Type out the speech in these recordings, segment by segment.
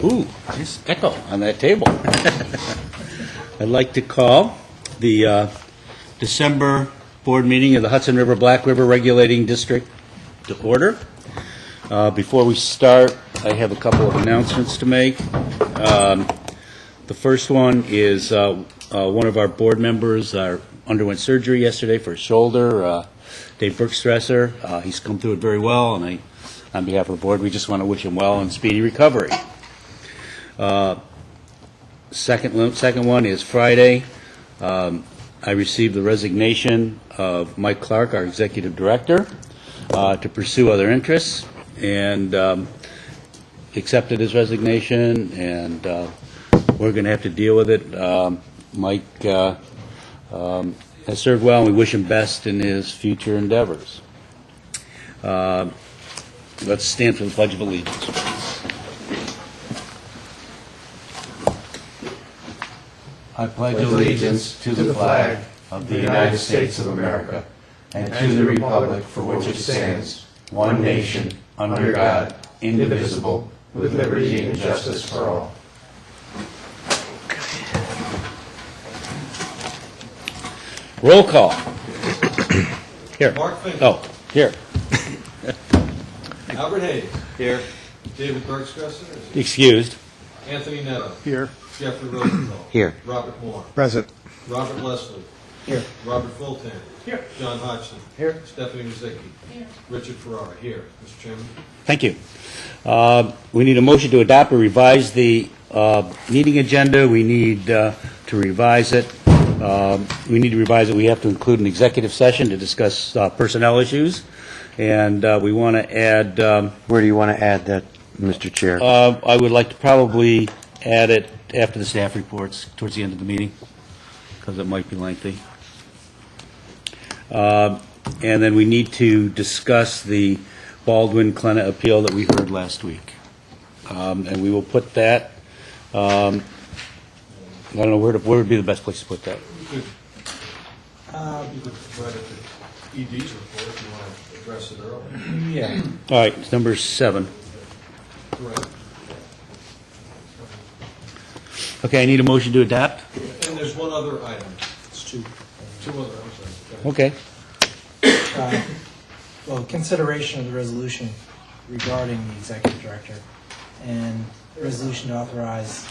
Ooh, just echo on that table. I'd like to call the December board meeting of the Hudson River Black River Regulating District to order. Before we start, I have a couple of announcements to make. The first one is one of our board members underwent surgery yesterday for his shoulder, Dave Bergstresser. He's come through it very well, and on behalf of the board, we just want to wish him well and speedy recovery. Second one is Friday. I received the resignation of Mike Clark, our executive director, to pursue other interests, and accepted his resignation, and we're going to have to deal with it. Mike has served well, and we wish him best in his future endeavors. Let's stand for the Pledge of Allegiance. I pledge allegiance to the flag of the United States of America and to the republic for which it stands, one nation, under God, indivisible, with liberty and justice for all. Roll call. Here. Mark Finkel. Oh, here. Albert Hayes. Here. David Bergstresser. Excused. Anthony Netto. Here. Jeffrey Rosenthal. Here. Robert Moore. Present. Robert Leslie. Here. Robert Fulton. Here. John Hodgson. Here. Stephanie Mazicki. Here. Richard Ferrara. Here. Mr. Chairman. Thank you. We need a motion to adopt or revise the meeting agenda. We need to revise it. We need to revise it. We have to include an executive session to discuss personnel issues. And we want to add... Where do you want to add that, Mr. Chair? I would like to probably add it after the staff reports, towards the end of the meeting, because it might be lengthy. And then we need to discuss the Baldwin-Clenna appeal that we heard last week. And we will put that, I don't know, where would be the best place to put that? You could provide it to ED's report if you want to address it early. Yeah. All right, it's number 7. Correct. Okay, I need a motion to adopt. And there's one other item. It's two other items. Okay. Well, consideration of the resolution regarding the executive director and resolution to authorize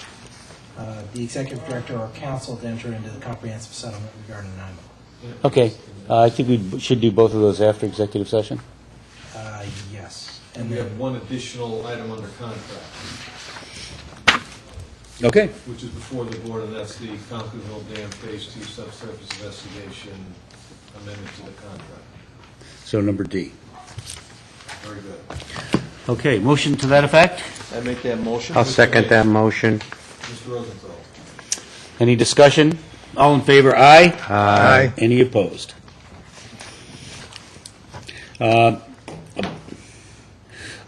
the executive director or counsel to enter into the comprehensive settlement regarding NIMA. Okay, I think we should do both of those after executive session. Yes. And we have one additional item under contract, Okay. which is before the board, and that's the Conkleeville Dam Phase 2 subsurface investigation amendment to the contract. So number D. Very good. Okay, motion to that effect? I make that motion. I'll second that motion. Mr. Rosenthal. Any discussion? All in favor, aye? Aye. Any opposed?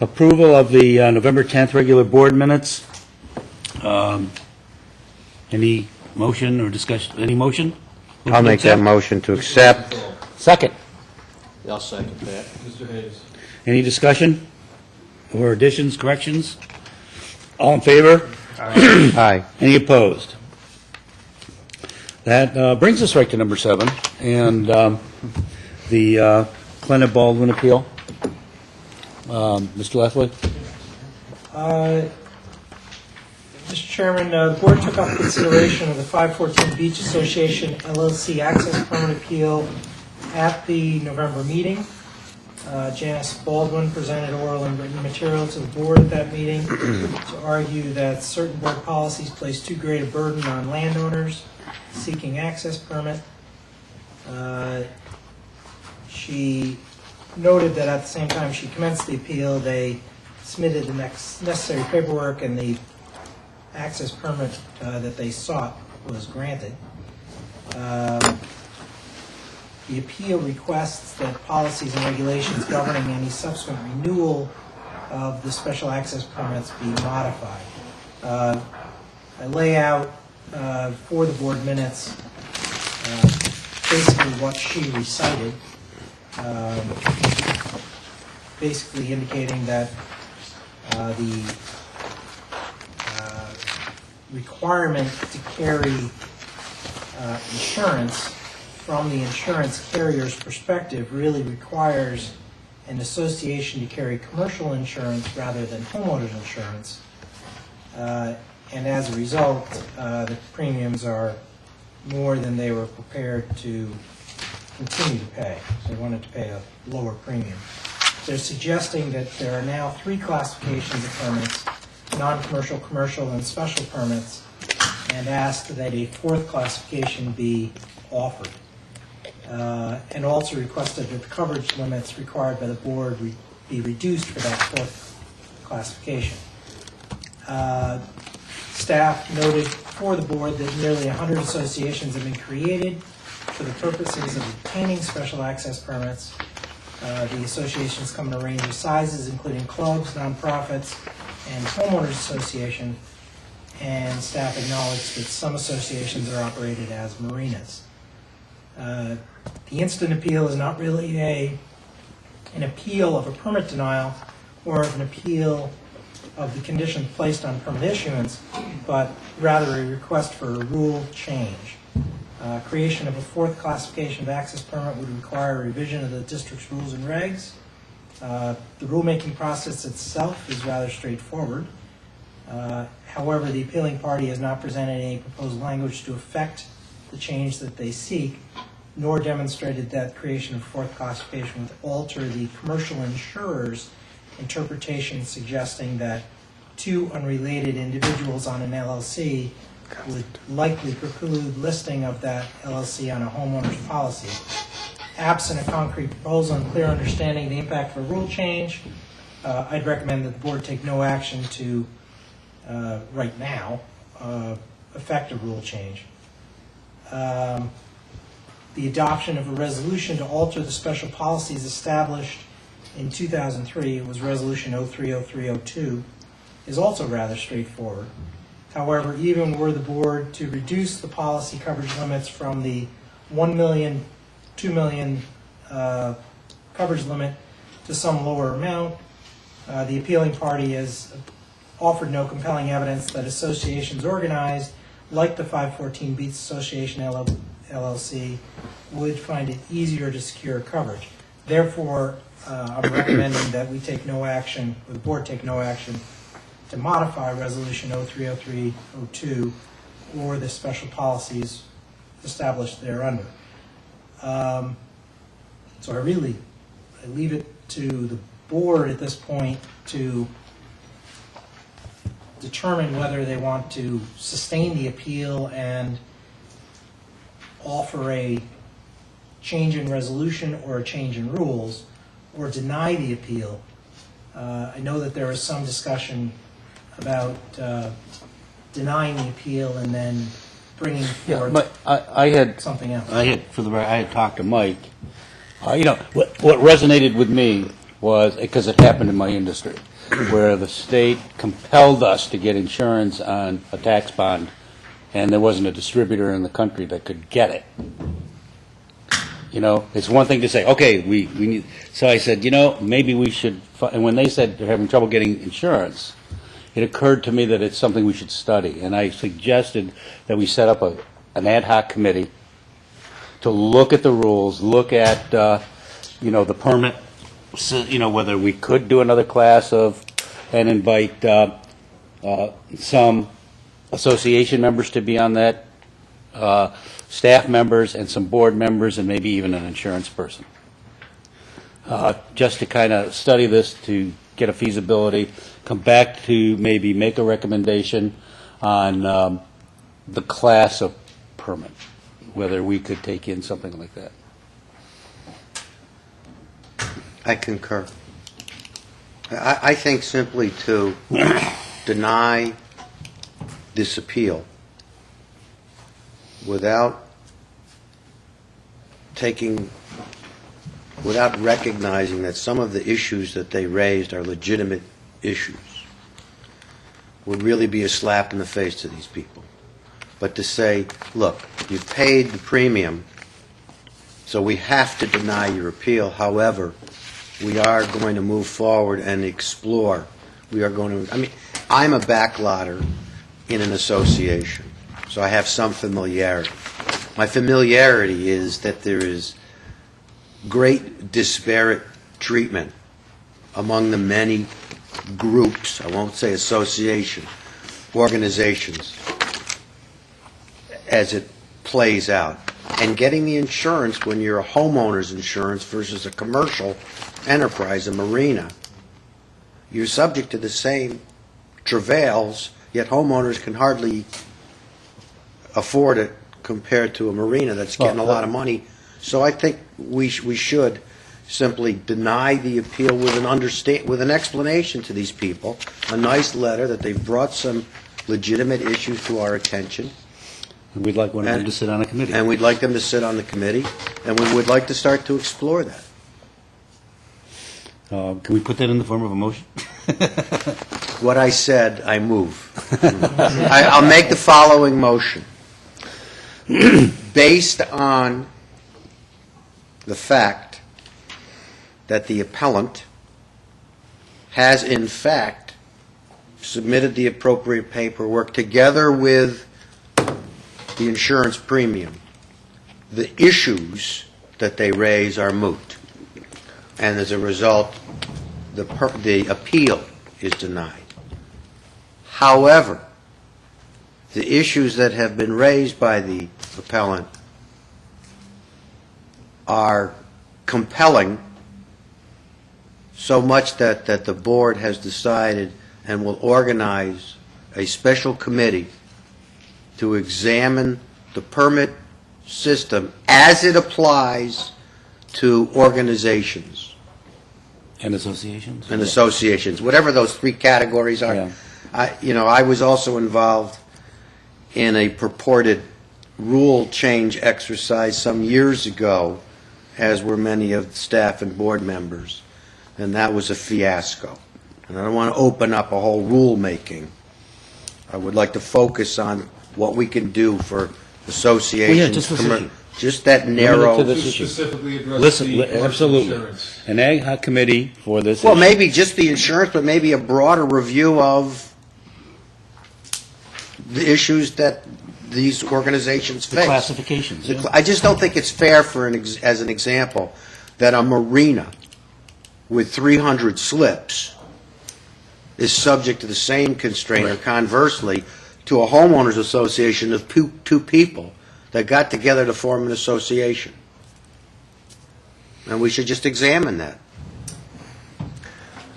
Approval of the November 10th regular board minutes. Any motion or discussion? Any motion? I'll make that motion to accept. Second. I'll second that. Mr. Hayes. Any discussion or additions, corrections? All in favor? Aye. Any opposed? That brings us right to number 7, and the Clenna Baldwin appeal. Mr. Leslie? Mr. Chairman, the board took up consideration of the 514 Beach Association LLC access permit appeal at the November meeting. Janice Baldwin presented oral and written material to the board at that meeting to argue that certain board policies place too great a burden on landowners seeking access permit. She noted that at the same time she commenced the appeal, they submitted the necessary paperwork, and the access permit that they sought was granted. The appeal requests that policies and regulations governing any subsequent renewal of the special access permits be modified. I lay out for the board minutes basically what she recited, basically indicating that the requirement to carry insurance from the insurance carrier's perspective really requires an association to carry commercial insurance rather than homeowners insurance. And as a result, the premiums are more than they were prepared to continue to pay. They wanted to pay a lower premium. They're suggesting that there are now 3 classifications of permits: non-commercial, commercial, and special permits, and asked that a 4th classification be offered. And also requested that the coverage limits required by the board be reduced for that 4th classification. Staff noted for the board that nearly 100 associations have been created for the purposes of obtaining special access permits. The associations come in a range of sizes, including clubs, nonprofits, and homeowners association, and staff acknowledged that some associations are operated as marinas. The instant appeal is not really an appeal of a permit denial or an appeal of the condition placed on permit issuance, but rather a request for a rule change. Creation of a 4th classification of access permit would require a revision of the district's rules and regs. The rulemaking process itself is rather straightforward. However, the appealing party has not presented any proposed language to affect the change that they seek, nor demonstrated that creation of 4th classification would alter the commercial insurer's interpretation, suggesting that 2 unrelated individuals on an LLC would likely preclude listing of that LLC on a homeowner's policy. Absent a concrete proposal and clear understanding of the impact of a rule change, I'd recommend that the board take no action to, right now, affect a rule change. The adoption of a resolution to alter the special policies established in 2003, it was Resolution 030302, is also rather straightforward. However, even were the board to reduce the policy coverage limits from the 1 million, 2 million coverage limit to some lower amount, the appealing party has offered no compelling evidence that associations organized, like the 514 Beach Association LLC, would find it easier to secure coverage. Therefore, I'm recommending that we take no action, or the board take no action, to modify Resolution 030302 or the special policies established thereunder. So I leave it to the board at this point to determine whether they want to sustain the appeal and offer a change in resolution or a change in rules, or deny the appeal. I know that there was some discussion about denying the appeal and then bringing forward But I had something else. I had talked to Mike. What resonated with me was, because it happened in my industry, where the state compelled us to get insurance on a tax bond, and there wasn't a distributor in the country that could get it. It's one thing to say, okay, we need. So I said, maybe we should. And when they said they're having trouble getting insurance, it occurred to me that it's something we should study. And I suggested that we set up an ad hoc committee to look at the rules, look at the permit, whether we could do another class and invite some association members to be on that, staff members and some board members, and maybe even an insurance person, just to kind of study this, to get a feasibility, come back to maybe make a recommendation on the class of permit, whether we could take in something like that. I concur. I think simply to deny this appeal without recognizing that some of the issues that they raised are legitimate issues would really be a slap in the face to these people. But to say, look, you've paid the premium, so we have to deny your appeal. However, we are going to move forward and explore. We are going to, I'm a backlotter in an association, so I have some familiarity. My familiarity is that there is great disparate treatment among the many groups, I won't say association, organizations, as it plays out. And getting the insurance when you're a homeowner's insurance versus a commercial enterprise, a marina, you're subject to the same travails, yet homeowners can hardly afford it compared to a marina that's getting a lot of money. So I think we should simply deny the appeal with an explanation to these people, a nice letter that they've brought some legitimate issues to our attention. And we'd like one of them to sit on a committee. And we'd like them to sit on the committee, and we would like to start to explore that. Can we put that in the form of a motion? What I said, I move. I'll make the following motion. Based on the fact that the appellant has in fact submitted the appropriate paperwork together with the insurance premium, the issues that they raise are moot. And as a result, the appeal is denied. However, the issues that have been raised by the appellant are compelling, so much that the board has decided and will organize a special committee to examine the permit system as it applies to organizations And associations? and associations, whatever those three categories are. Yeah. I was also involved in a purported rule change exercise some years ago, as were many of the staff and board members, and that was a fiasco. And I don't want to open up a whole rulemaking. I would like to focus on what we can do for associations. just this issue. Just that narrow. Limited to this To issue. specifically address Listen, the commercial absolutely. insurance. An ad hoc committee for this Well, issue. maybe just the insurance, but maybe a broader review of the issues that these organizations The face. classifications. yeah. I just don't think it's fair as an example, that a marina with 300 slips is subject to the same constraint, or conversely, to a homeowners association of two people that got together to form an association. And we should just examine that.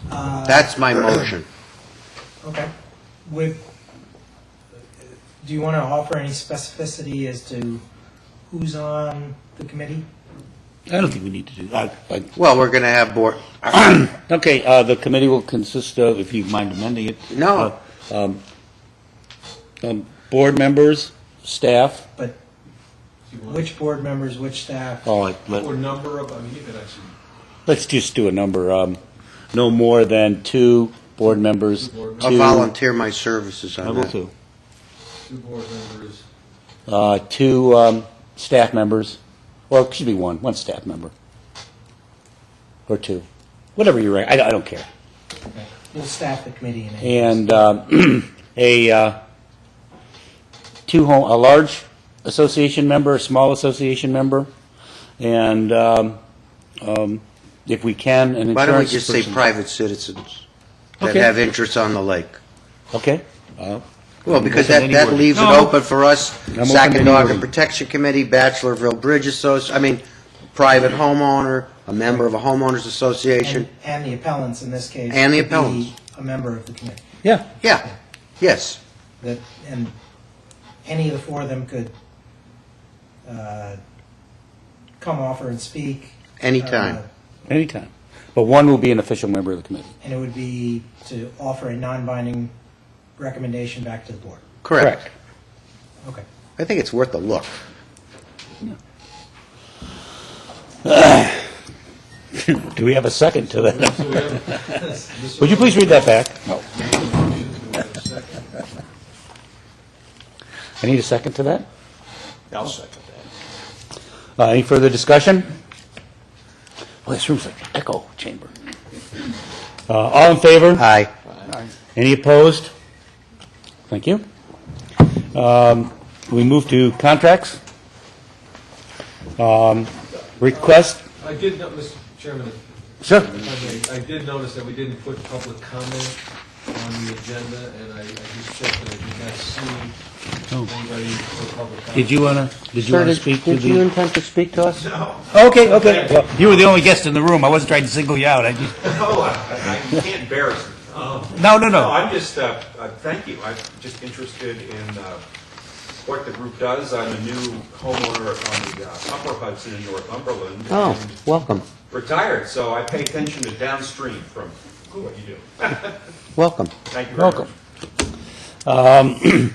That's my motion. Okay. Do you want to offer any specificity as to who's on the committee? I don't think we need to do that. Well, we're going to have board, Okay, the committee will consist of, if you mind amending it. No. Board members, staff. But which board members, which staff? Or Or number of, I mean, you could actually, let's just do a number. No more than 2 board members. I'll volunteer my services I on will that. too. 2 board members. 2 staff members, or it should be one staff member, or 2, whatever you're right. I don't care. Okay. We'll staff the committee in any And a large association member, a small association member, and if we can, an insurance Why don't we just say person. private citizens that Okay. have interests on the lake? Okay. Well, because open that anywhere. leaves it No. open for us, I'm open to Sacandaga anywhere. Protection Committee, Bachelorville Bridge private homeowner, a member of a homeowners association. And the appellants in this case. And the could be appellants. A member of the committee. Yeah. Yeah, yes. And any of the 4 of them could come offer and speak. Anytime. Anytime. But one will be an official member of the committee. And it would be to offer a non-binding recommendation back to the board. Correct. Okay. I think it's worth a look. Do we have a second to that? So we have. Would you please read that back? No. I need a second to that? I'll second that. Any further discussion? Well, this room's like an echo chamber. All in favor? Aye. Any opposed? Thank you. We move to contracts. Request. I did, Mr. Chairman, Sure. I did notice that we didn't put public comment on the agenda, and I just checked, and I did not see anybody for public comment. Did you want to speak to Did you the? intend to speak to us? No. Okay. Well, you were the only guest in the room. I wasn't trying to single you out. Oh, I can't embarrass you. No. No, I'm just, thank you. I'm just interested in what the group does. I'm a new homeowner on the Upper Hudson in Northumberland. Oh, and welcome. retired, so I pay attention to downstream from what you do. Welcome. Thank you very Welcome.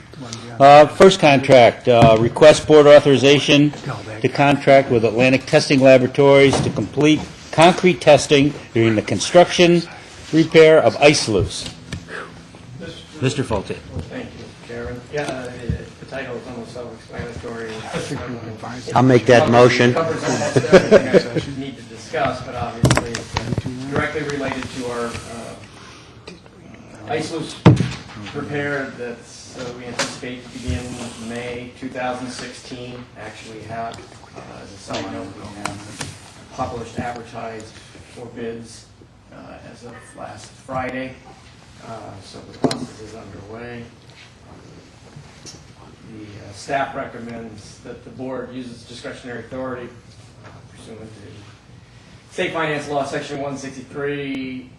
much. First contract, request board authorization to contract with Atlantic Testing Laboratories to complete concrete testing during the construction, repair of ice loose. Mr. Fulte. Thank you, Chairman. Yeah, the title is almost self-explanatory. I'll make that motion. Covers almost everything I need to discuss, but obviously it's directly related to our ice loose repair that's we anticipate to begin May 2016. Actually have, as a side note, we have published, advertised for bids as of last Friday. So the process is underway. The staff recommends that the board uses discretionary authority pursuant to State Finance Law, Section 163,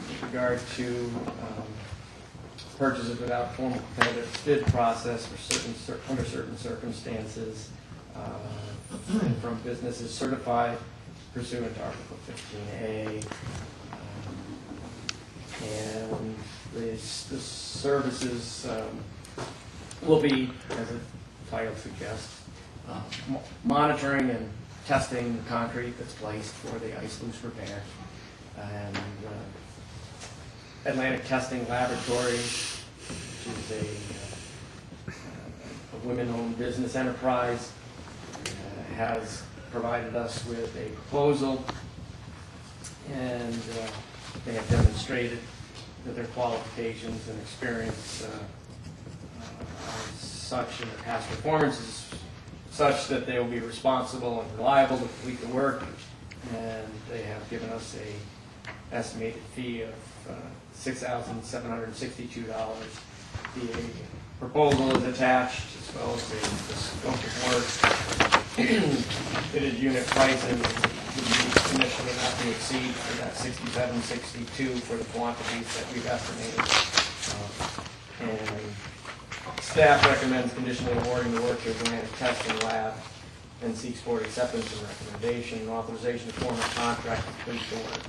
with regard to purchases without formal competitive bid process for under certain circumstances from businesses certified pursuant to Article 15A. And the services will be, as the title suggests, monitoring and testing the concrete that's placed for the ice loose repair. And Atlantic Testing Laboratories, which is a women-owned business enterprise, has provided us with a proposal, and they have demonstrated that their qualifications and experience are such, and their past performance is such that they will be responsible and reliable to complete the work. And they have given us a estimated fee of $6,762. The proposal is attached, as well as the scope of work. Fitted unit pricing would be initially not to exceed for that $67.62 for the quantities that we've estimated. And staff recommends conditionally awarding the work to Atlantic Testing Lab and seeks board acceptance and recommendation and authorization to form a contract to complete the work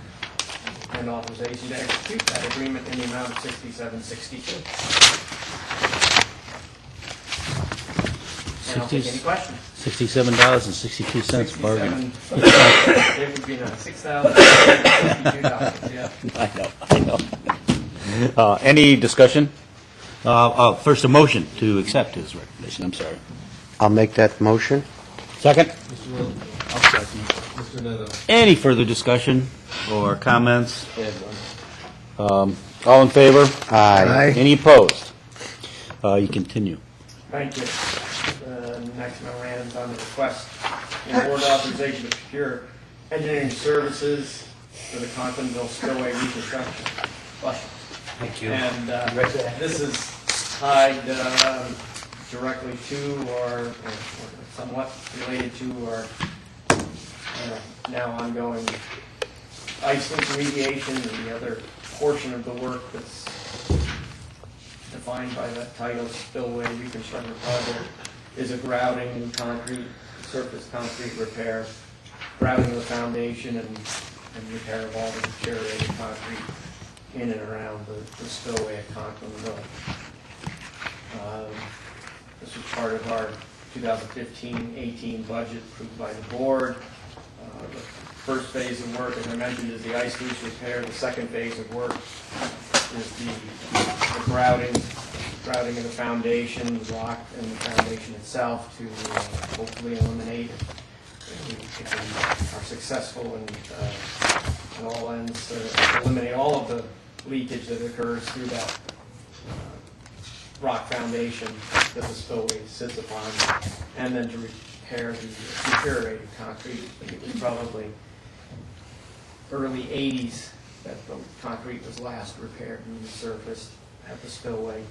and authorization to execute that agreement in the amount of $67.62. And I'll take any questions. $67.62 bargain. It would be nice. $6,062, yeah. I know. Any discussion? First, a motion to accept his recommendation. I'm sorry. I'll make that motion. Second? Mr. Neto. Any further discussion or comments? All in favor? Aye. Any opposed? You continue. Thank you. Next memorandum is on the request for board authorization to procure engineering services for the Continental Spillway reconstruction. Thank you. And this is tied directly to or somewhat related to our now ongoing ice link remediation and the other portion of the work that's defined by that title, Spillway Reconstruction Project, is a grouting and concrete, surface concrete repair, grouting of the foundation and repair of all the deteriorated concrete in and around the spillway at Conklin. This was part of our 2015-18 budget approved by the board. The first phase of work, as I mentioned, is the ice loose repair. The second phase of work is the grouting of the foundation, the rock, and the foundation itself to hopefully eliminate, if we are successful and at all ends, eliminate all of the leakage that occurs through that rock foundation that the spillway sits upon, and then to repair the deteriorated concrete. I think it was probably early 80s that the concrete was last repaired and resurfaced at the spillway,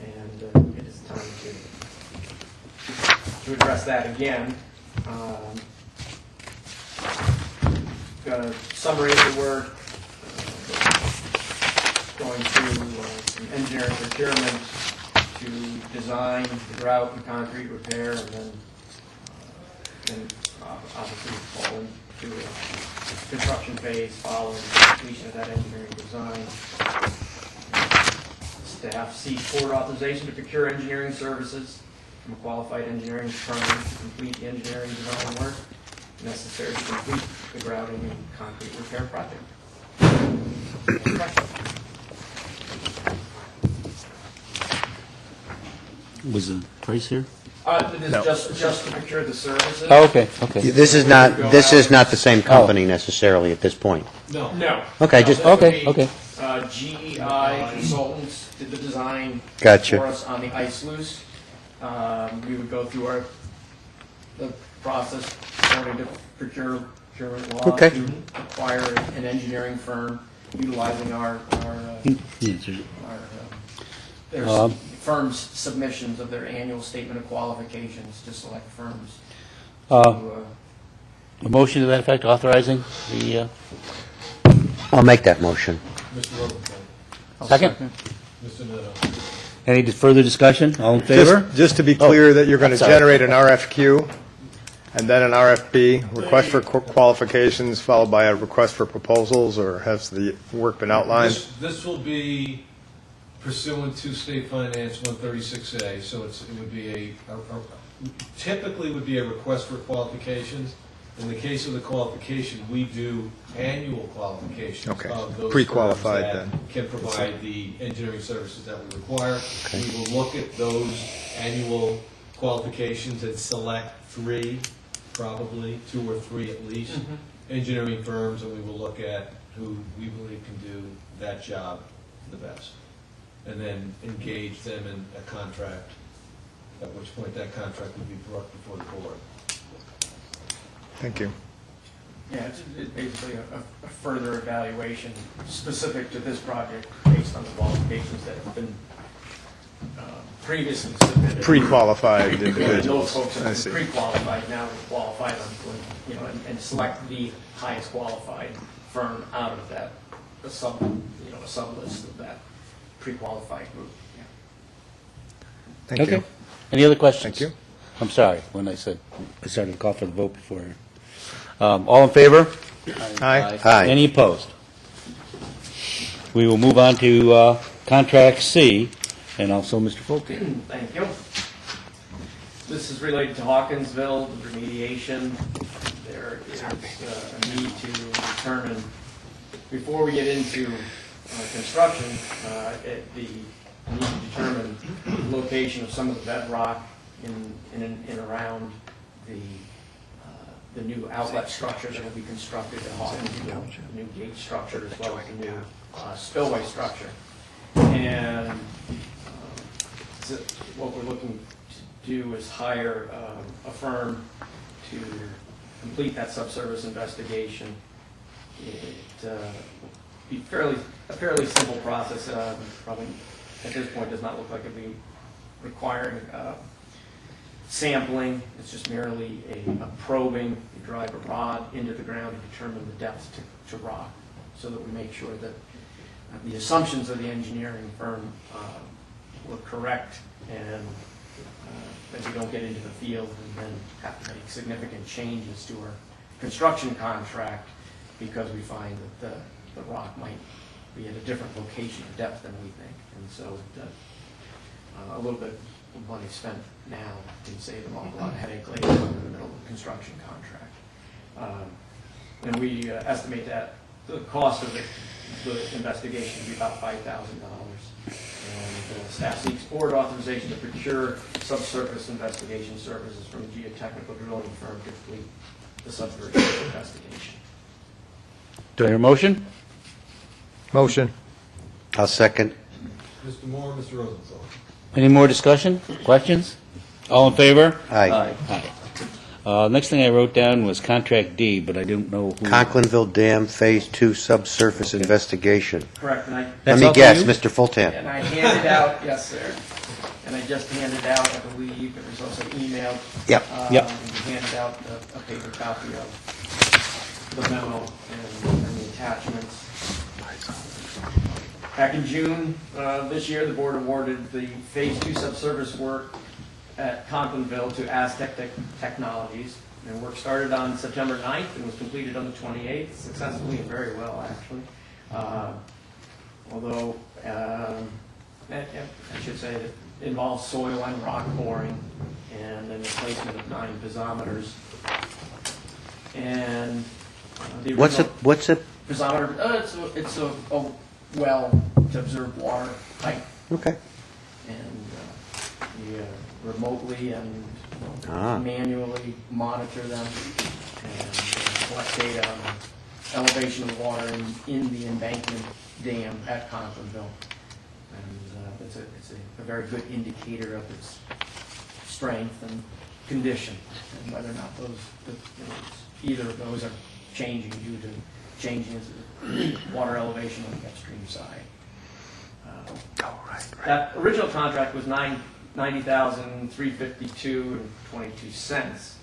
and it is time to address that again. Got a summary of the work, going through some engineering procurement to design the grout and concrete repair, and then obviously fall into a construction phase following completion of that engineering design. Staff seeks board authorization to procure engineering services from a qualified engineering firm to complete the engineering design work necessary to complete the grouting and concrete repair project. Was the price here? It is just to procure the services. Oh, okay, okay. This is not the same company necessarily at this point. No. No. Okay, No, just- this would okay, be, okay. GEI Consultants did the design Gotcha. for us on the ice sluice. We would go through the process according to procurement law Okay. to acquire an engineering firm utilizing our their firm's submissions of their annual statement of qualifications to select firms. A motion to that effect, authorizing the, I'll make that motion. Mr. Rosenthal. second? Mr. Nato. Any further discussion? All in favor? Just to be clear that you're going to sorry. generate an RFQ and then an RFP, request for qualifications, followed by a request for proposals, or has the work been outlined? This will be pursuant to State Finance 136A, so it would be typically would be a request for qualifications. In the case of the qualification, we do annual qualifications Okay. of those Pre-qualified firms that then. can provide the engineering services that we require. Okay. We will look at those annual qualifications and select 3, probably 2 or 3 at least, engineering firms, and we will look at who we believe can do that job the best. And then engage them in a contract, at which point that contract would be brought before the board. Thank you. Yeah, it's basically a further evaluation specific to this project based on the qualifications that have been previously submitted. Pre-qualified Those individuals. folks I have see. been pre-qualified, now we qualify them, and select the highest qualified firm out of that, a sub list of that pre-qualified group. Yeah. Thank Okay. you. Any other questions? Thank you. I'm sorry, when I said, I started to call for the vote before. All in favor? Aye. Aye. Any opposed? We will move on to contract C, and also Mr. Folke. Thank you. This is related to Hawkinsville, the remediation. There is a need to determine, before we get into construction, we need to determine the location of some of the bedrock in and around the new outlet structure that will be constructed at Hawkinsville, the new gate structure as well as the new spillway structure. And so what we're looking to do is hire a firm to complete that subsurface investigation. It be a fairly simple process. Probably at this point does not look like it'll be requiring sampling. It's just merely a probing. You drive a rod into the ground to determine the depth to rock, so that we make sure that the assumptions of the engineering firm were correct, and that we don't get into the field and then have to make significant changes to our construction contract because we find that the rock might be at a different location or depth than we think. And so a little bit of money spent now can save them a lot of headache later in the middle of the construction contract. And we estimate that the cost of the investigation to be about $5,000. And staff seeks board authorization to procure subsurface investigation services from a geotechnical drilling firm to complete the subsurface investigation. Do I hear a motion? Motion. I'll second. Mr. Moore, Mr. Rosenthal. Any more discussion? Questions? All in favor? Aye. Next thing I wrote down was contract D, but I don't know who. Conklinville Dam Phase 2 subsurface investigation. Correct, and I Let That's me all for guess, you? Mr. Fulton. And I handed out, yes, sir. And I just handed out, I believe, it was also emailed. Yep. Yep. We handed out a paper copy of the memo and the attachments. Back in June this year, the board awarded the Phase 2 subsurface work at Conklinville to Aztec Technologies. And work started on September 9th and was completed on the 28th, successfully and very well, actually. Although, I should say that it involves soil and rock boring and then the placement of 9 piezometers. And the original What's a, piezometer, it's a well to observe water height, okay. and you remotely and Ah. manually monitor them and collect data on the elevation of water in the embankment dam at Conklinville. And it's a very good indicator of its strength and condition, and whether or not either of those are changing due to changing water elevation on the upstream side. That original contract was $90,352.22,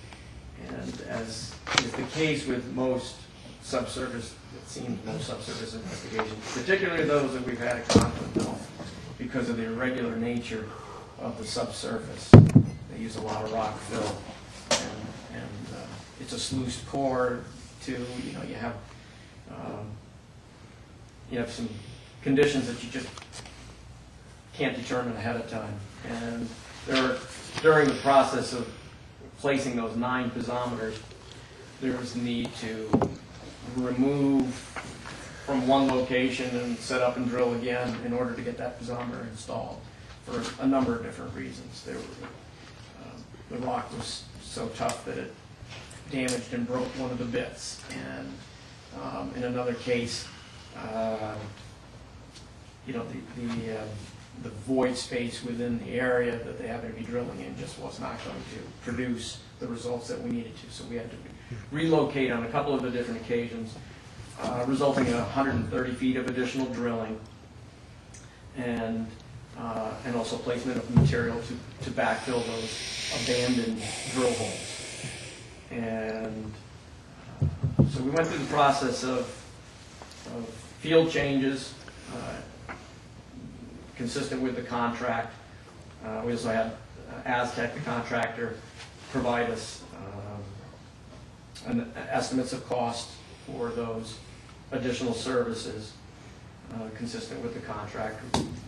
and as is the case with most subsurface, it seems most subsurface investigations, particularly those that we've had at Conklinville, because of the irregular nature of the subsurface. They use a lot of rock fill, and it's a sluiced core too. You have some conditions that you just can't determine ahead of time. And during the process of placing those 9 piezometers, there was need to remove from one location and set up and drill again in order to get that piezometer installed for a number of different reasons. The rock was so tough that it damaged and broke one of the bits. And in another case, the void space within the area that they happened to be drilling in just was not going to produce the results that we needed to. So we had to relocate on a couple of the different occasions, resulting in 130 feet of additional drilling and also placement of material to backfill those abandoned drill holes. And so we went through the process of field changes consistent with the contract. We also had Aztec, the contractor, provide us estimates of cost for those additional services consistent with the contract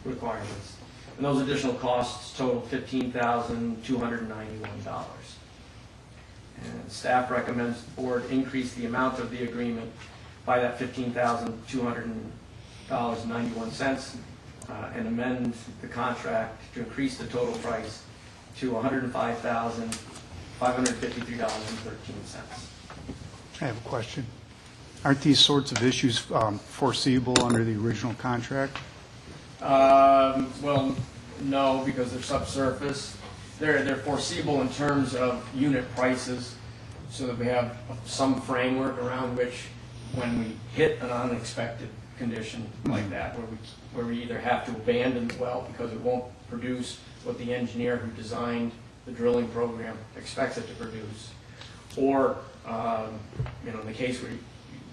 requirements. And those additional costs totaled $15,291. And staff recommends the board increase the amount of the agreement by that $15,200.91 and amend the contract to increase the total price to $105,553.13. I have a question. Aren't these sorts of issues foreseeable under the original contract? Well, no, because they're subsurface. They're foreseeable in terms of unit prices, so that we have some framework around which, when we hit an unexpected condition like that, where we either have to abandon the well because it won't produce what the engineer who designed the drilling program expects it to produce, or in the case where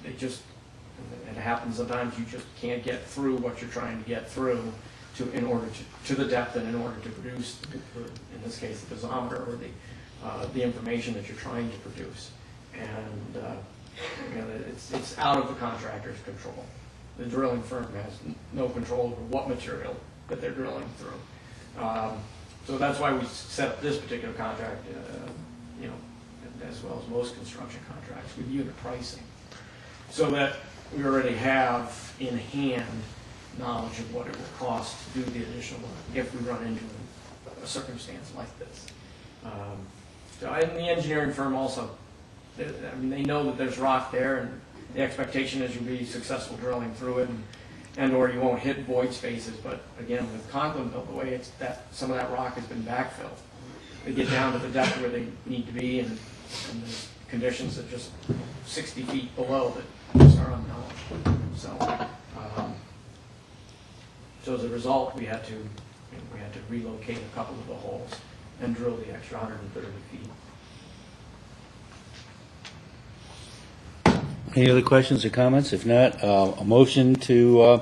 it happens sometimes, you just can't get through what you're trying to get through to the depth and in order to produce, in this case, the piezometer or the information that you're trying to produce. And it's out of the contractor's control. The drilling firm has no control over what material that they're drilling through. So that's why we set up this particular contract, as well as most construction contracts, with unit pricing, so that we already have in hand knowledge of what it will cost to do the additional work if we run into a circumstance like this. And the engineering firm also, they know that there's rock there, and the expectation is you'll be successful drilling through it, and/or you won't hit void spaces, but again, with Conklinville, the way it's that, some of that rock has been backfilled. They get down to the depth where they need to be, and the conditions are just 60 feet below that just are unknown. So as a result, we had to relocate a couple of the holes and drill the extra 130 feet. Any other questions or comments? If not, a motion to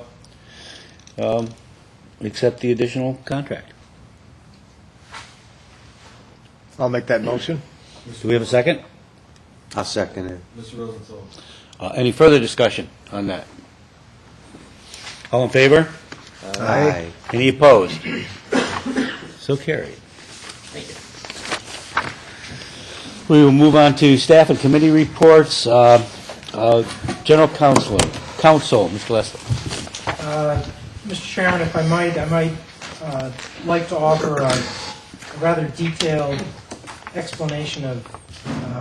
accept the additional contract. I'll make that motion. Do we have a second? I'll second it. Mr. Rosenthal. Any further discussion on that? All in favor? Aye. Any opposed? So carried. Thank you. We will move on to staff and committee reports. General Counsel, Mr. Leslie. Mr. Chairman, if I might like to offer a rather detailed explanation of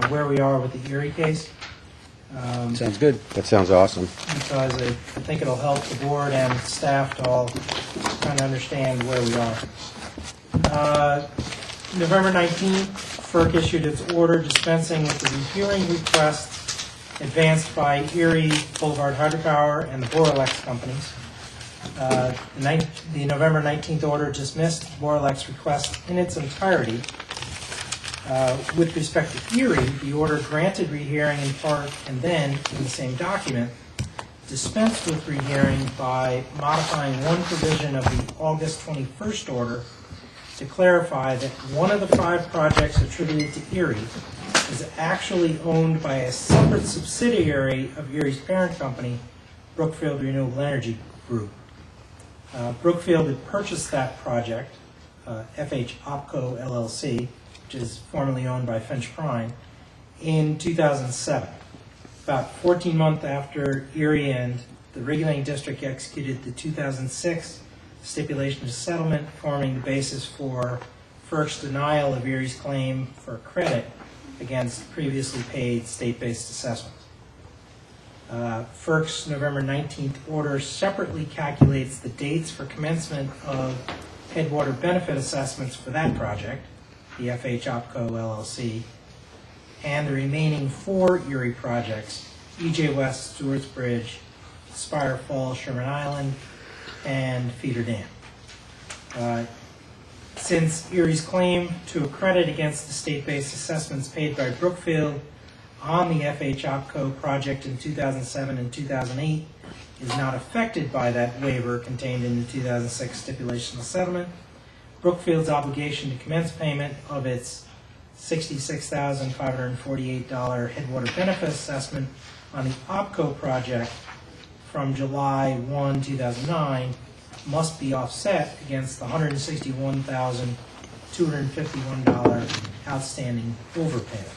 where we are with the Erie case. Sounds good. That sounds awesome. Because I think it'll help the board and staff to all kind of understand where we are. November 19th, FERC issued its order dispensing with the rehearing request advanced by Erie Boulevard Hydropower and the Boralex companies. The November 19th order dismissed Boralex request in its entirety. With respect to Erie, the order granted rehearing in part and then, in the same document, dispensed with rehearing by modifying one provision of the August 21st order to clarify that one of the 5 projects attributed to Erie is actually owned by a separate subsidiary of Erie's parent company, Brookfield Renewable Energy Group. Brookfield had purchased that project, FH Opco LLC, which is formerly owned by Finch Prime, in 2007. About 14 months after Erie and the regulating district executed the 2006 stipulation of settlement, forming the basis for FERC's denial of Erie's claim for credit against previously paid state-based assessments. FERC's November 19th order separately calculates the dates for commencement of headwater benefit assessments for that project, the FH Opco LLC, and the remaining 4 Erie projects, EJ West, Stewart's Bridge, Spire Falls, Sherman Island, and Feeder Dam. Since Erie's claim to a credit against the state-based assessments paid by Brookfield on the FH Opco project in 2007 and 2008 is not affected by that waiver contained in the 2006 stipulation of settlement, Brookfield's obligation to commence payment of its $66,548 headwater benefit assessment on the Opco project from July 1, 2009 must be offset against the $161,251 outstanding overpayment.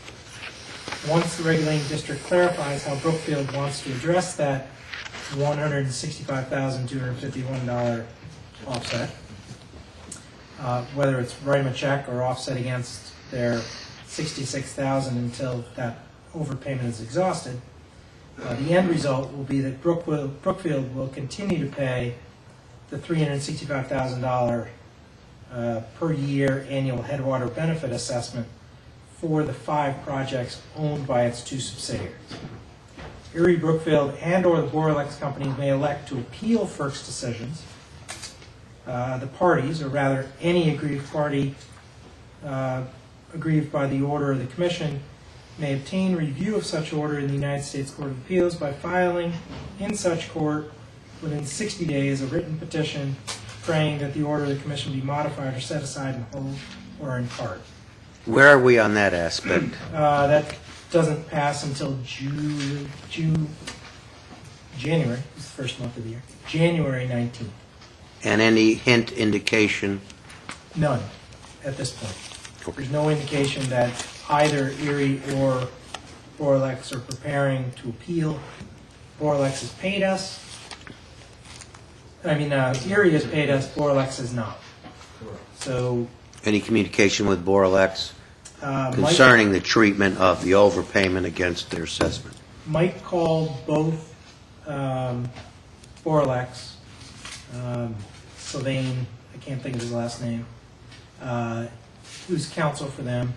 Once the regulating district clarifies how Brookfield wants to address that $165,251 offset, whether it's write them a check or offset against their $66,000 until that overpayment is exhausted, the end result will be that Brookfield will continue to pay the $365,000 per year annual headwater benefit assessment for the 5 projects owned by its 2 subsidiaries. Erie, Brookfield, and or the Boralex companies may elect to appeal FERC's decisions. The parties, or rather any aggrieved party aggrieved by the order of the Commission, may obtain review of such order in the United States Court of Appeals by filing in such court within 60 days a written petition praying that the order of the Commission be modified or set aside in whole or in part. Where are we on that aspect? That doesn't pass until January, it's the first month of the year, January 19th. And any hint, indication? None at this point. There's no indication that either Erie or Boralex are preparing to appeal. Boralex has paid us. Erie has paid us, Boralex has not. So Any communication with Boralex concerning the treatment of the overpayment against their assessment? Mike called both Boralex Sylvain, I can't think of his last name, who's counsel for them,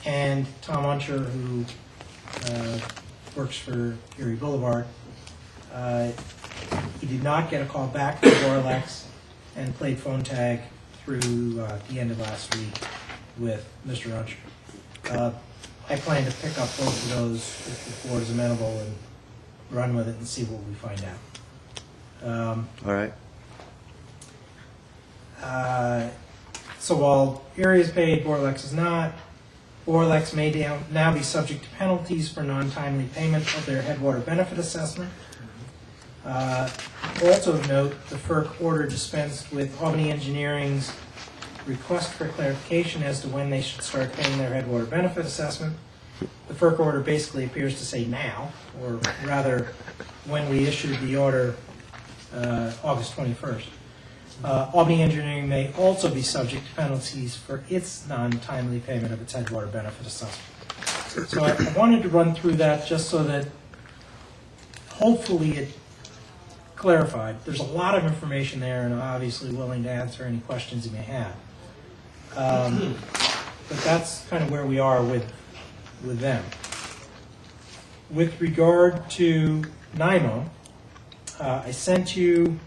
and Tom Uncher, who works for Erie Boulevard. He did not get a call back from Borlex and played phone tag through the end of last week with Mr. Uncher. I plan to pick up both of those if the board is amenable and run with it and see what we find out. All right. So while Erie is paid, Borlex is not. Borlex may now be subject to penalties for non-timely payment of their headwater benefit assessment. Also of note, the FERC order dispensed with Albany Engineering's request for clarification as to when they should start paying their headwater benefit assessment. The FERC order basically appears to say now, or rather when we issued the order August 21st. Albany Engineering may also be subject to penalties for its non-timely payment of its headwater benefit assessment. So I wanted to run through that just so that hopefully it clarified. There's a lot of information there, and I'm obviously willing to answer any questions you may have. But that's kind of where we are with them. With regard to NIMO, I sent you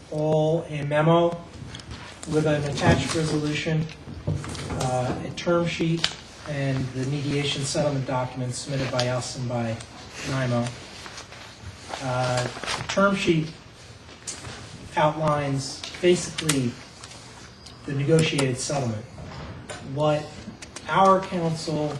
all a memo with an attached resolution, a term sheet, and the mediation settlement documents submitted by us and by NIMO. The term sheet outlines basically the negotiated settlement. What our counsel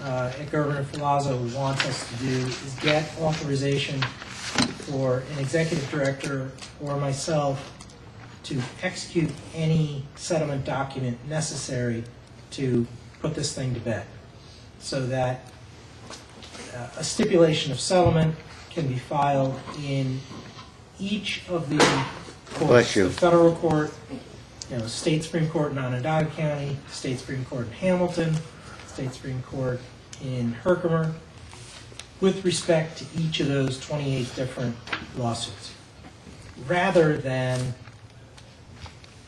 at Governor Filazzo wants us to do is get authorization for an executive director or myself to execute any settlement document necessary to put this thing to bed, so that a stipulation of settlement can be filed in each of the courts. Bless you. The federal court, State Supreme Court in Onondaga County, State Supreme Court in Hamilton, State Supreme Court in Herkimer, with respect to each of those 28 different lawsuits, rather than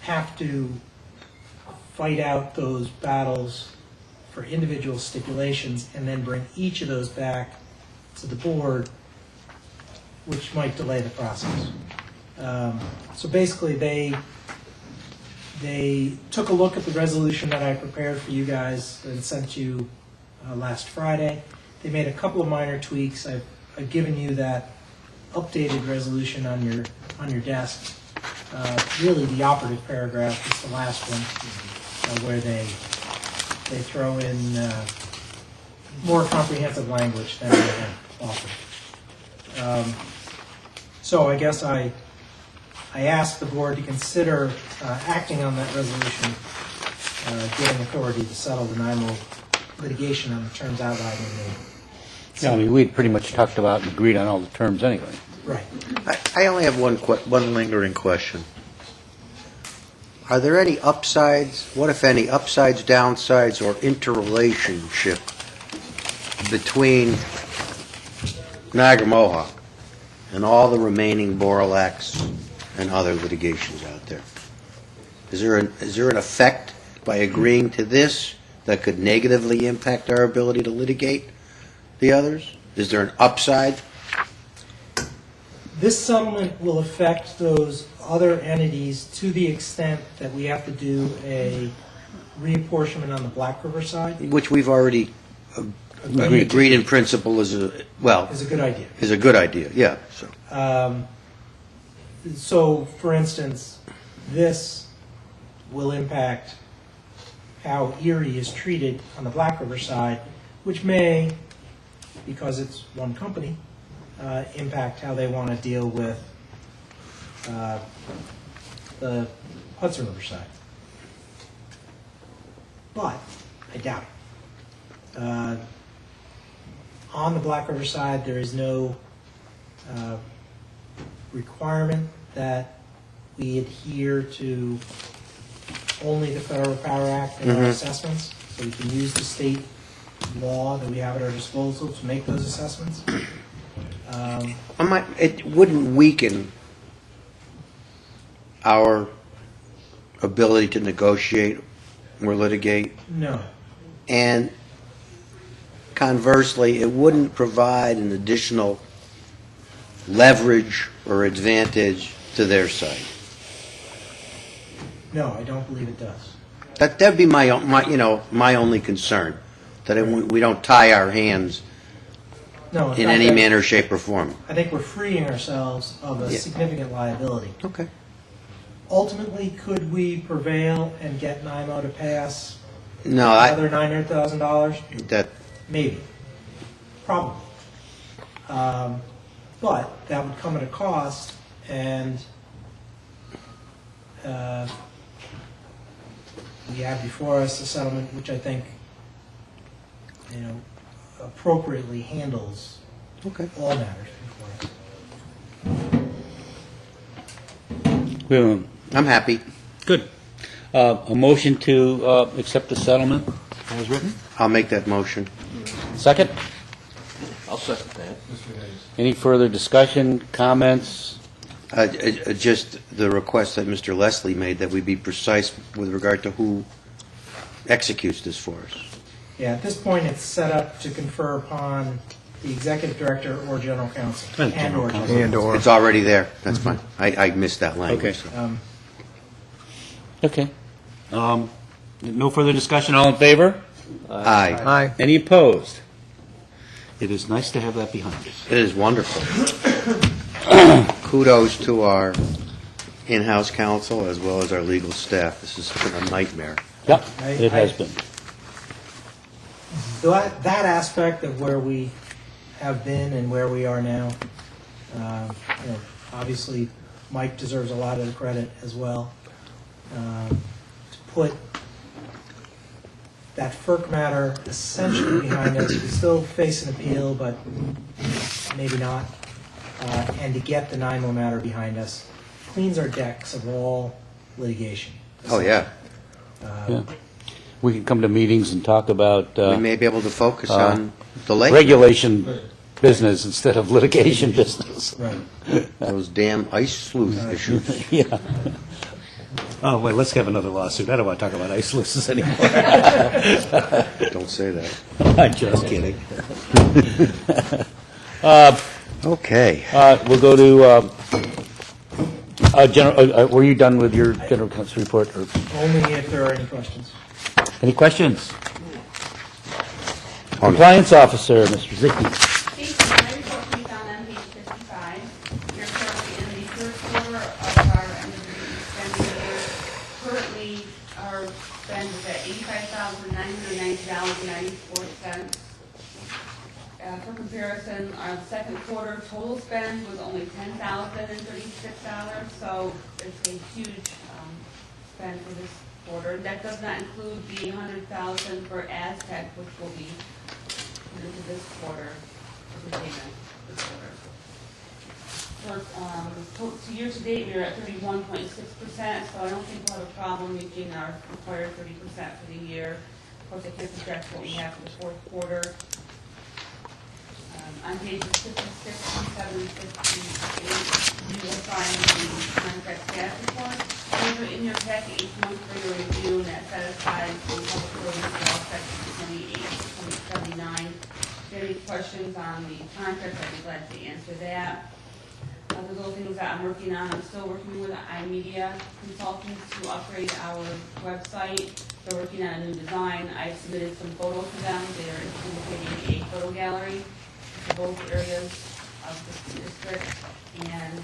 have to fight out those battles for individual stipulations and then bring each of those back to the board, which might delay the process. So basically, they took a look at the resolution that I prepared for you guys and sent you last Friday. They made a couple of minor tweaks. I've given you that updated resolution on your desk. Really, the operative paragraph is the last one, where they throw in more comprehensive language than they had offered. So I guess I asked the board to consider acting on that resolution, giving authority to settle the NIMO litigation on the terms outlined in the. Yeah, I mean, we'd pretty much talked about and agreed on all the terms anyway. Right. I only have one lingering question. Are there any upsides, what if any, upsides, downsides, or interrelationship between Niagara Mohawk and all the remaining Borlex and other litigations out there? Is there an effect by agreeing to this that could negatively impact our ability to litigate the others? Is there an upside? This settlement will affect those other entities to the extent that we have to do a reapportionment on the Black River side. Which we've already agreed in principle is a good idea. Is a good idea, yeah. So, for instance, this will impact how Erie is treated on the Black River side, which may, because it's one company, impact how they want to deal with the Hudson River side. But I doubt it. On the Black River side, there is no requirement that we adhere to only the Federal Power Act in our assessments, so we can use the state law that we have at our disposal to make those assessments. It wouldn't weaken our ability to negotiate or litigate? No. And conversely, it wouldn't provide an additional leverage or advantage to their side. No, I don't believe it does. That'd be my only concern, that we don't tie our hands No, in any manner, shape, or form. I think we're freeing ourselves of a Yeah. significant liability. Okay. Ultimately, could we prevail and get NIMO to pay us No, another $900,000? that, Maybe. Probably. But that would come at a cost, and we have before us a settlement which I think, appropriately handles okay. all matters before us. Well, I'm happy. good. A motion to accept the settlement as written? I'll make that motion. Second? I'll second that. Mr. Hayes. Any further discussion, comments? Just the request that Mr. Leslie made, that we be precise with regard to who executes this for us. Yeah, at this point, it's set up to confer upon the executive director or general counsel. And general counsel. And/or. It's already there. That's fine. I missed that language. Okay. so. Okay. No further discussion, all in favor? Aye. Aye. Any opposed? It is nice to have that behind us. It is wonderful. Kudos to our in-house counsel as well as our legal staff. This has been a nightmare. Yep, it has been. So that aspect of where we have been and where we are now, obviously, Mike deserves a lot of the credit as well. To put that FERC matter essentially behind us, we still face an appeal, but maybe not, and to get the NIMO matter behind us cleans our decks of all litigation. Oh, yeah. Yeah. We can come to meetings and talk about We may be able to focus on the lake. regulation business instead of litigation business. Right. Those damn ice sleuth issues. Yeah. Oh, wait, let's have another lawsuit. I don't want to talk about ice sluices anymore. Don't say that. I'm just kidding. Okay. We'll go to, were you done with your general counsel report? Or Only if there are any questions. any questions? Oh, no. Compliance officer, Mr. Zicki. Thank you. My report can be found on page 55. We're currently in the third quarter of our end of the spending year. Currently, our spend is at $85,990.94. For comparison, our second quarter total spend was only $10,036, so it's a huge spend for this quarter. That does not include the $100,000 for Aztec, which will be put into this quarter as a payment this quarter. So year to date, we're at 31.6%, so I don't think we'll have a problem reaching our required 30% for the year. Of course, I can't project what we have for the fourth quarter. On pages 56, 57, 58, you will find the contract staff report. Those are in your packet each month for your review, and that satisfies the public buildings law section 28, 79. If you have any questions on the contract, I'd be glad to answer that. Other little things that I'm working on, I'm still working with iMedia consultants to upgrade our website. They're working on a new design. I've submitted some photos to them. They are implementing a photo gallery for both areas of the district, and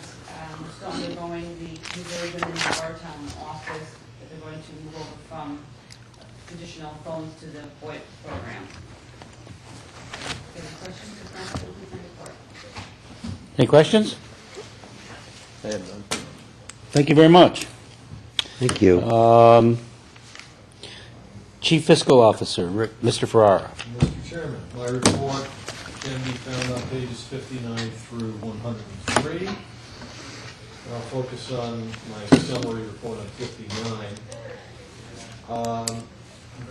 we're still undergoing the conversion in the Bartown office that they're going to move over from traditional phones to the VoIP program. Any questions? If not, we'll move on to report. Any questions? Thank you very much. Thank you. Chief Fiscal Officer, Mr. Ferrara. Mr. Chairman, my report can be found on pages 59 through 103. I'll focus on my summary report on 59.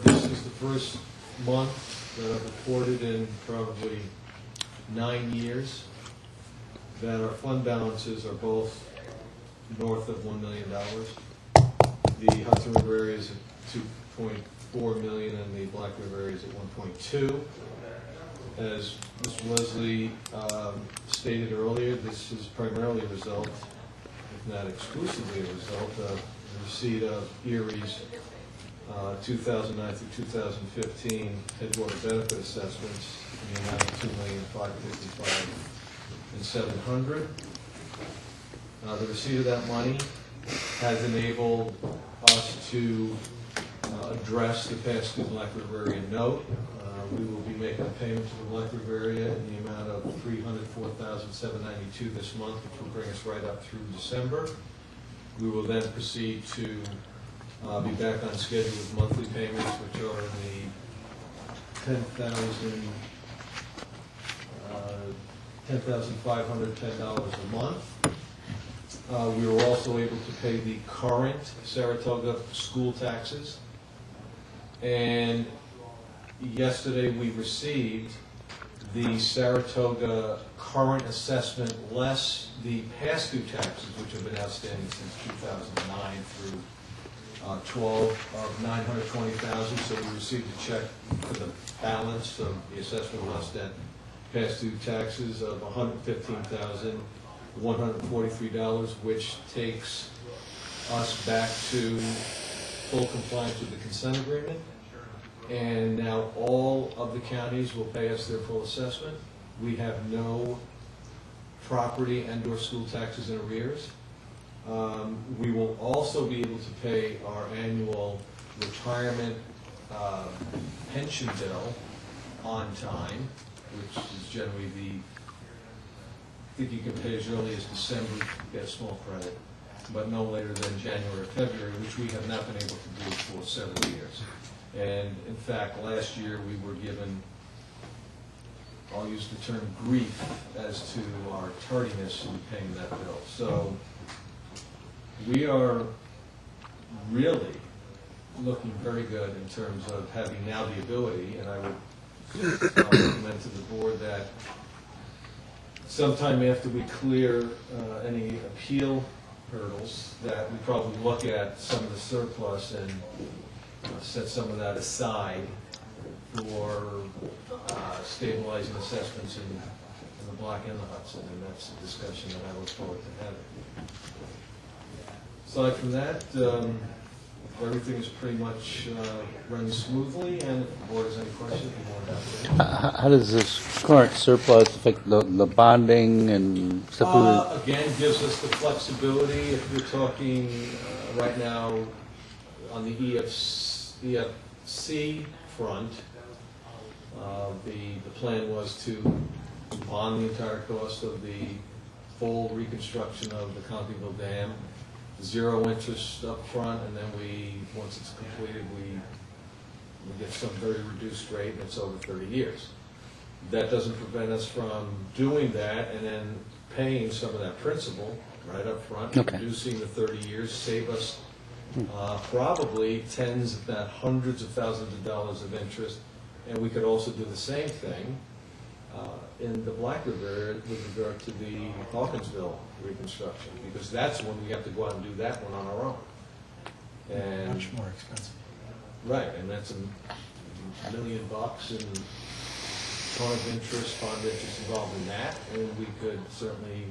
This is the first month that I've reported in probably 9 years that our fund balances are both north of $1 million. The Hudson River area is at 2.4 million, and the Black River area is at 1.2. As Mr. Leslie stated earlier, this is primarily a result, if not exclusively a result, of the receipt of Erie's 2009 through 2015 headwater benefit assessments in the amount of $2,555,700. The receipt of that money has enabled us to address the past due Black River area note. We will be making a payment to the Black River area in the amount of $304,792 this month, which will bring us right up through December. We will then proceed to be back on schedule with monthly payments, which are in the $10,510 a month. We were also able to pay the current Saratoga school taxes. And yesterday we received the Saratoga current assessment less the past due taxes, which have been outstanding since 2009 through 12 of $920,000. So we received a check for the balance of the assessment less that past due taxes of $115,143, which takes us back to full compliance with the consent agreement. And now all of the counties will pay us their full assessment. We have no property and/or school taxes in arrears. We will also be able to pay our annual retirement pension bill on time, which is generally I think you can pay as early as December to get a small credit, but no later than January or February, which we have not been able to do for several years. And in fact, last year we were given, I'll use the term grief, as to our tardiness in paying that bill. So we are really looking very good in terms of having now the ability, and I would recommend to the board that sometime after we clear any appeal hurdles, that we probably look at some of the surplus and set some of that aside for stabilizing assessments in the Black and the Hudson, and that's a discussion that I look forward to having. Aside from that, everything is pretty much running smoothly, and if the board has any questions, we want to have How does this current surplus affect the bonding and stuff? again, gives us the flexibility. If we're talking right now on the EFC front, the plan was to bond the entire cost of the full reconstruction of the Countyville Dam, zero interest up front, and then once it's completed, we get some very reduced rate, and it's over 30 years. That doesn't prevent us from doing that and then paying some of that principal right up front, Okay. reducing the 30 years, save us probably tens, if not hundreds of thousands of dollars of interest. And we could also do the same thing in the Black River area with regard to the Hawkinsville reconstruction, because that's when we have to go out and do that one on our own. And Much more expensive. right, and that's $1 million and ton of interest, bond interest involved in that, and we could certainly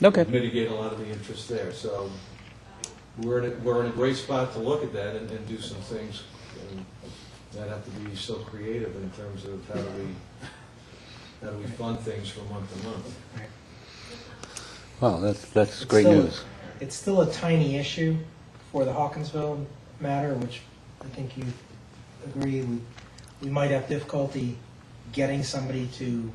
Okay. mitigate a lot of the interest there. So we're in a great spot to look at that and do some things, and not have to be so creative in terms of how do we fund things from month to month. Well, that's great Still- news. It's still a tiny issue for the Hawkinsville matter, which I think you agree, we might have difficulty getting somebody to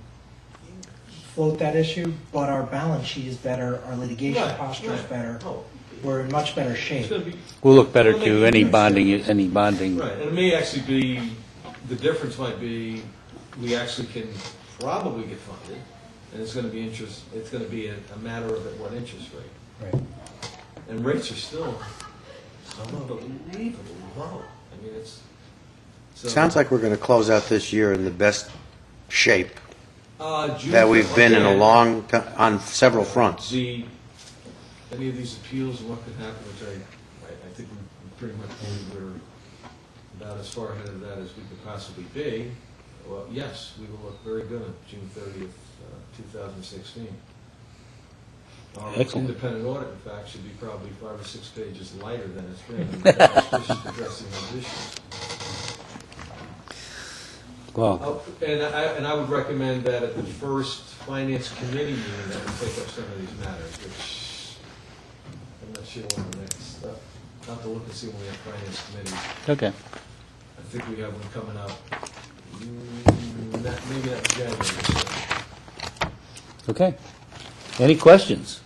float that issue, but our balance sheet is better, our litigation Right, posture is right. better, Oh, we're in much better it's shape. going to be, We'll look better Well, to maybe any you bonding. right, and it may actually be, the difference might be, we actually can probably get funded, and it's going to be interest, it's going to be a matter of what interest rate. Right. And rates are still unbelievably low. I mean, it's. So, Sounds like we're going to close out this year in the best shape June, that we've been in a again, long, on several fronts. The any of these appeals and what could happen, which I think we pretty much believe we're about as far ahead of that as we could possibly be, well, yes, we will look very good on June 30th, 2016. Our Excellent. independent audit, in fact, should be probably 5 or 6 pages lighter than it's been, addressing those issues. Well, And I would recommend that at the first Finance Committee meeting, that we take up some of these matters, which I'm not sure when the next, I'll have to look and see when we have Finance Committee. okay. I think we have one coming up, maybe that's January. Okay. Any questions?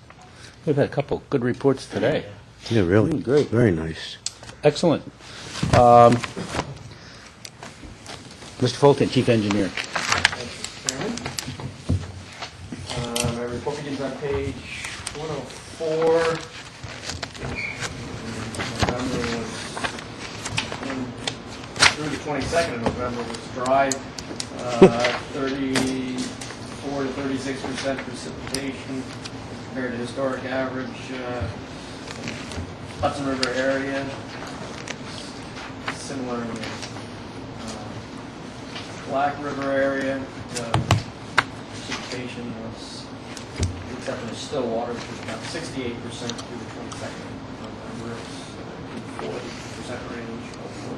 We've had a couple good reports today. Yeah, really. Great. Very nice. Excellent. Mr. Fulton, Chief Engineer. My report begins on page 104. November was, through the 22nd of November was dry, 34 to 36% precipitation compared to historic average. Hudson River area, similar in the Black River area. Precipitation was, except for the still water, which was about 68% through the 22nd of November. It's in the 40% range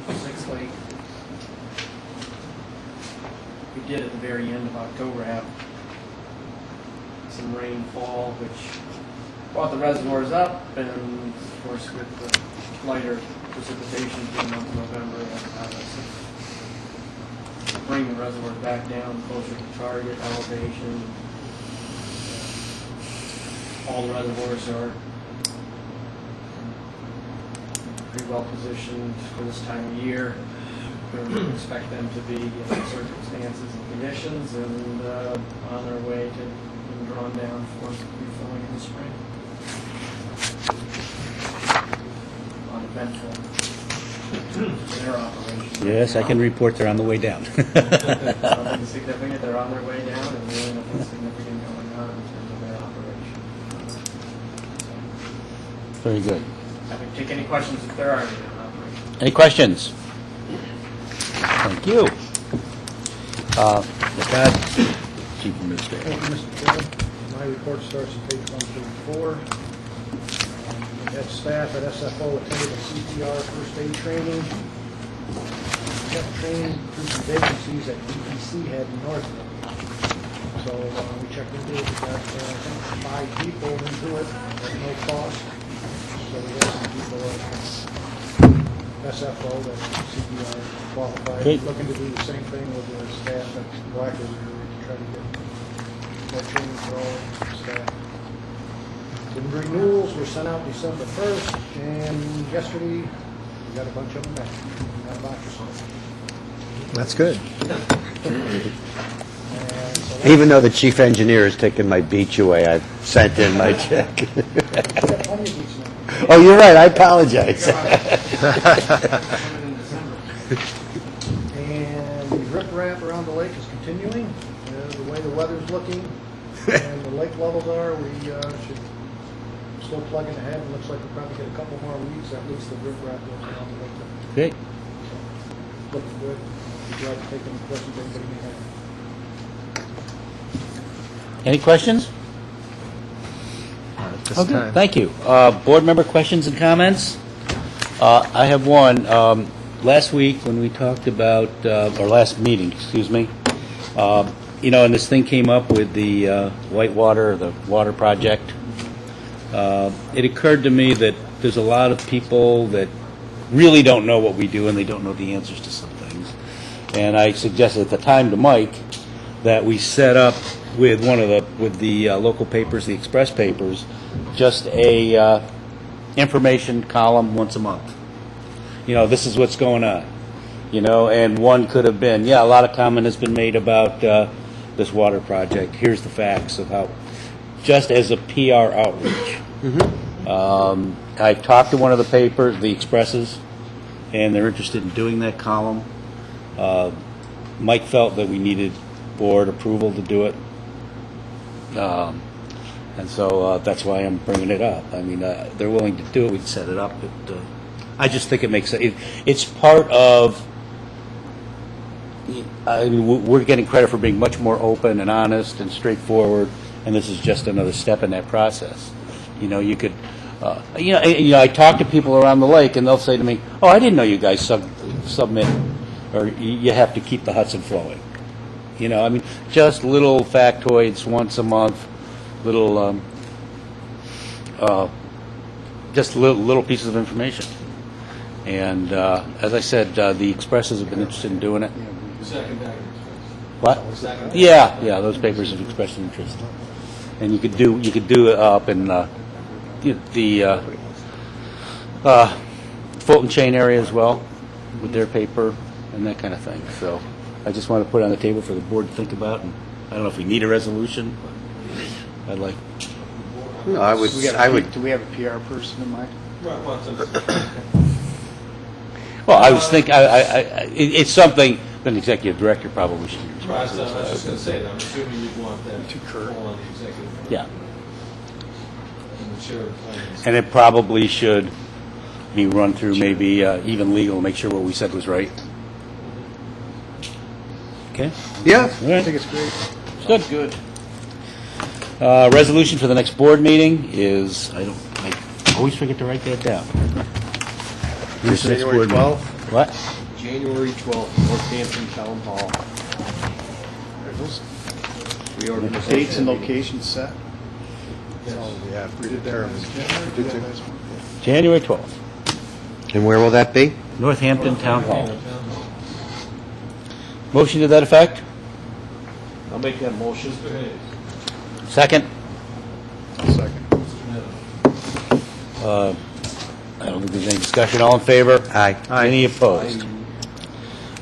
over 6 Lake. We did at the very end of October have some rainfall, which brought the reservoirs up, and of course with the lighter precipitation in the month of November, bring the reservoirs back down closer to target elevation. All the reservoirs are pretty well positioned for this time of year. We expect them to be given circumstances and conditions, and on their way to being drawn down for refilling in the spring. Uneventful in their operation. Yes, I can report they're on the way down. Nothing significant, they're on their way down, and really nothing significant going on in terms of their operation. Very good. Happy to take any questions if there are any on operation. Any questions? Thank you. With that, Chief Administrator. Thank you, Mr. Chairman. My report starts at page 134. At staff at SFO attended a CPR first aid training. Kept training through some vacancies at DPC had in Northville. So we checked into it. We got, I think, 5 people into it at no cost. So we have some people at SFO that CPR qualified. Great. Looking to do the same thing with the staff at Black River to try to get more training for all staff. The renewals were sent out December 1st, and yesterday we got a bunch of them back. Got a box or something. That's good. And so Even though the chief engineer has taken my beach away, I've sent in my check. we got plenty of these now. Oh, you're right, I apologize. And the riprap around the lake is continuing, the way the weather's looking, and the lake levels are, we should still plugging ahead. It looks like we'll probably get a couple more weeks, at least the riprap goes around the lake. Great. So, looking good. Be glad to take any questions anybody may have. Any questions? At this Okay, time. thank you. Board member questions and comments? I have one. Last week when we talked about, or last meeting, excuse me, and this thing came up with the Whitewater, the water project, it occurred to me that there's a lot of people that really don't know what we do and they don't know the answers to some things. And I suggested at the time to Mike that we set up with the local papers, the Express papers, just a information column once a month. This is what's going on. And one could have been, a lot of comment has been made about this water project. Here's the facts of how, just as a PR outreach. I talked to one of the papers, the Expresses, and they're interested in doing that column. Mike felt that we needed board approval to do it. And so that's why I'm bringing it up. I mean, they're willing to do it, we'd set it up, but I just think it makes, it's part of, I mean, we're getting credit for being much more open and honest and straightforward, and this is just another step in that process. You know, you could, I talk to people around the lake, and they'll say to me, "Oh, I didn't know you guys submit, or you have to keep the Hudson flowing." You know, I mean, just little factoids once a month, little, just little pieces of information. And as I said, the Expresses have been interested in doing it. Second package. What? Second. Yeah, those papers have expressed an interest. And you could do it up in the Fulton Chain area as well, with their paper and that kind of thing. So I just want to put it on the table for the board to think about. And I don't know if we need a resolution, but I'd like. No, I would, Do we have a PR person in mind? Well, I was thinking, it's something that an executive director probably should be Right, responsible so I was just for. going to say that, I'm assuming you'd want that To Kurt. all on the executive. Yeah. And the chair of the finance. And it probably should be run through maybe even legal, make sure what we said was right. Okay? yeah, All right. I think it's great. Good. Good. Resolution for the next board meeting is, I always forget to write that down. When's the next January board meeting? 12th? What? January 12th, Northampton Town Hall. Dates and locations set. Yeah, predetermined. January 12th, and where will that be? Northampton Town Hall. Motion to that effect? I'll make that motion. Second? Second. I don't think there's any discussion. All in favor? Aye. Any opposed?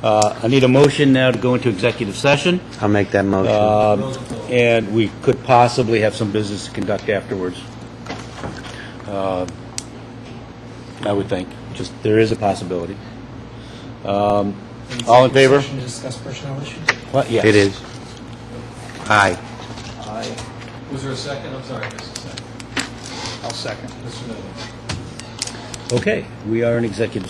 I need a motion now to go into executive session, I'll make that motion. and we could possibly have some business to conduct afterwards. I would think. Just, there is a possibility. All in favor? Session to discuss personnel issues. What? Yes. It is. Aye. Aye. Was there a second? I'm sorry, just a second. I'll second. Mr. Miller. Okay, we are in executive